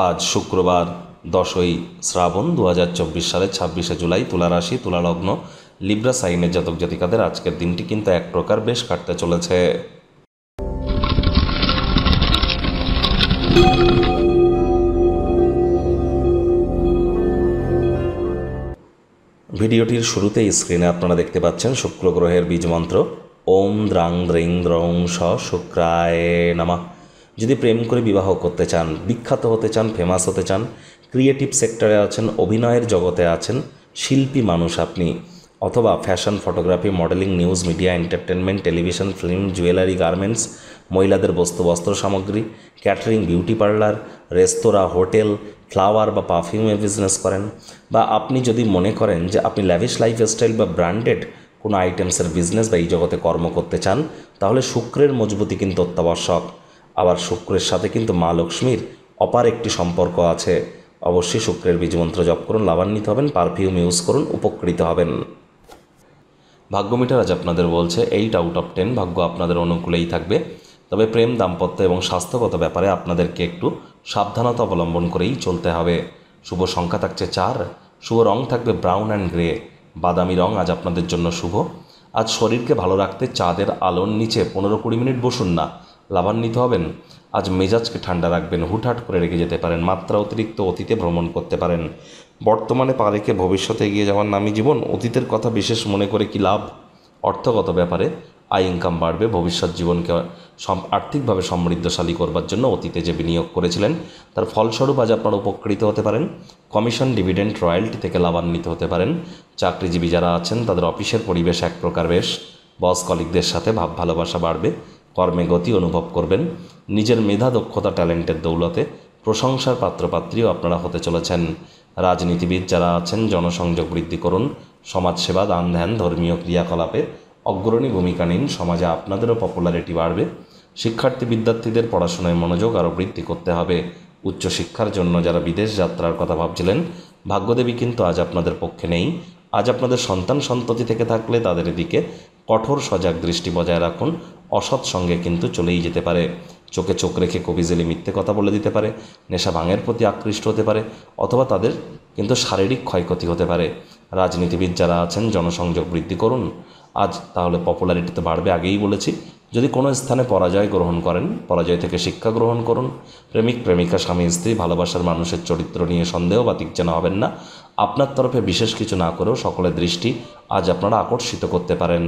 আজ শুক্রবার 10ই শ্রাবণ 2024 সালের 26শে জুলাই। তুলা রাশি, তুলা লগ্ন, লিব্রা সাইনের জাতক জাতিকাদের আজকের দিনটি কিন্তু এক প্রকার বেশ কাটতে চলেছে। ভিডিওটির শুরুতেই স্ক্রিনে আপনারা দেখতে পাচ্ছেন শুক্র গ্রহের বীজ মন্ত্র ওম দ্রাং দ্রিং দ্রং স শুক্রায় নমঃ। যদি প্রেম করে বিবাহ করতে চান, বিখ্যাত হতে চান, ফেমাস হতে চান, ক্রিয়েটিভ সেক্টরে আছেন, অভিনয়ের জগতে আছেন, শিল্পী মানুষ আপনি, অথবা fashion, photography, modelling, news media, entertainment, television, film, jewellery, garments, মহিলাদের বস্ত্র সামগ্রী, ক্যাটারিং, বিউটি পার্লার, রেস্তোরাঁ, হোটেল, ফ্লাওয়ার বা পারফিউমের বিজনেস করেন, বা আপনি যদি মনে করেন যে আপনি ল্যাভিশ লাইফস্টাইল বা ব্র্যান্ডেড কোনো আইটেমসের বিজনেস বা এই জগতে কর্ম করতে চান, তাহলে শুক্রের মজবুতি কিন্তু অত্যাবশ্যক। আবার শুক্রের সাথে কিন্তু মা লক্ষ্মীর অপার একটি সম্পর্ক আছে। অবশ্যই শুক্রের বীজমন্ত্র জপ করুন, লাভান্বিত হবেন, পারফিউম ইউজ করুন, উপকৃত হবেন। ভাগ্যমিটার আজ আপনাদের বলছে 8 আউট অফ 10 ভাগ্য আপনাদের অনুকূলেই থাকবে। তবে প্রেম, দাম্পত্য এবং স্বাস্থ্যগত ব্যাপারে আপনাদেরকে একটু সাবধানতা অবলম্বন করেই চলতে হবে। শুভ সংখ্যা থাকছে 4, শুভ রং থাকবে ব্রাউন অ্যান্ড গ্রে, বাদামি রং আজ আপনাদের জন্য শুভ। আজ শরীরকে ভালো রাখতে চাঁদের আলোর নিচে 15-20 মিনিট বসুন না, লাভান্বিত হবেন। আজ মেজাজকে ঠান্ডা রাখবেন, হুটহাট করে রেখে যেতে পারেন, মাত্রা অতিরিক্ত অতীতে ভ্রমণ করতে পারেন। বর্তমানে পা রেখে ভবিষ্যতে এগিয়ে যাওয়ার নামই জীবন, অতীতের কথা বিশেষ মনে করে কি লাভ। অর্থগত ব্যাপারে আয় ইনকাম বাড়বে, ভবিষ্যৎ জীবনকে আর্থিকভাবে সমৃদ্ধশালী করবার জন্য অতীতে যে বিনিয়োগ করেছিলেন তার ফলস্বরূপ আজ আপনারা উপকৃত হতে পারেন। কমিশন, ডিভিডেন্ড, রয়্যালটি থেকে লাভান্বিত হতে পারেন। চাকরিজীবী যারা আছেন তাদের অফিসের পরিবেশ এক প্রকার বেশ, বস কলিগদের সাথে ভাব ভালোবাসা বাড়বে, কর্মে গতি অনুভব করবেন। নিজের মেধা, দক্ষতা, ট্যালেন্টের দৌলতে প্রশংসার পাত্রপাত্রীও আপনারা হতে চলেছেন। রাজনীতিবিদ যারা আছেন জনসংযোগ বৃদ্ধি করুন, সমাজসেবা, দান ধ্যান, ধর্মীয় ক্রিয়াকলাপে অগ্রণী ভূমিকা নিন, সমাজে আপনাদেরও পপুলারিটি বাড়বে। শিক্ষার্থী বিদ্যার্থীদের পড়াশোনায় মনোযোগ আরও বৃদ্ধি করতে হবে। উচ্চশিক্ষার জন্য যারা বিদেশ যাত্রার কথা ভাবছিলেন, ভাগ্যদেবী কিন্তু আজ আপনাদের পক্ষে নেই। আজ আপনাদের সন্তান সন্ততি থেকে থাকলে তাদের দিকে কঠোর সজাগ দৃষ্টি বজায় রাখুন, অসৎ সঙ্গে কিন্তু চলেই যেতে পারে। চোখে চোখ রেখে কবিজেলে মিথ্যে কথা বলে দিতে পারে, নেশা ভাঙের প্রতি আকৃষ্ট হতে পারে, অথবা তাদের কিন্তু শারীরিক ক্ষয়ক্ষতি হতে পারে। রাজনীতিবিদ যারা আছেন জনসংযোগ বৃদ্ধি করুন আজ, তাহলে পপুলারিটি তো বাড়বে, আগেই বলেছি। যদি কোনো স্থানে পরাজয় গ্রহণ করেন, পরাজয় থেকে শিক্ষা গ্রহণ করুন। প্রেমিক প্রেমিকা, স্বামী স্ত্রী, ভালোবাসার মানুষের চরিত্র নিয়ে সন্দেহ বা যেন হবেন না। আপনার তরফে বিশেষ কিছু না করেও সকলের দৃষ্টি আজ আপনারা আকর্ষিত করতে পারেন।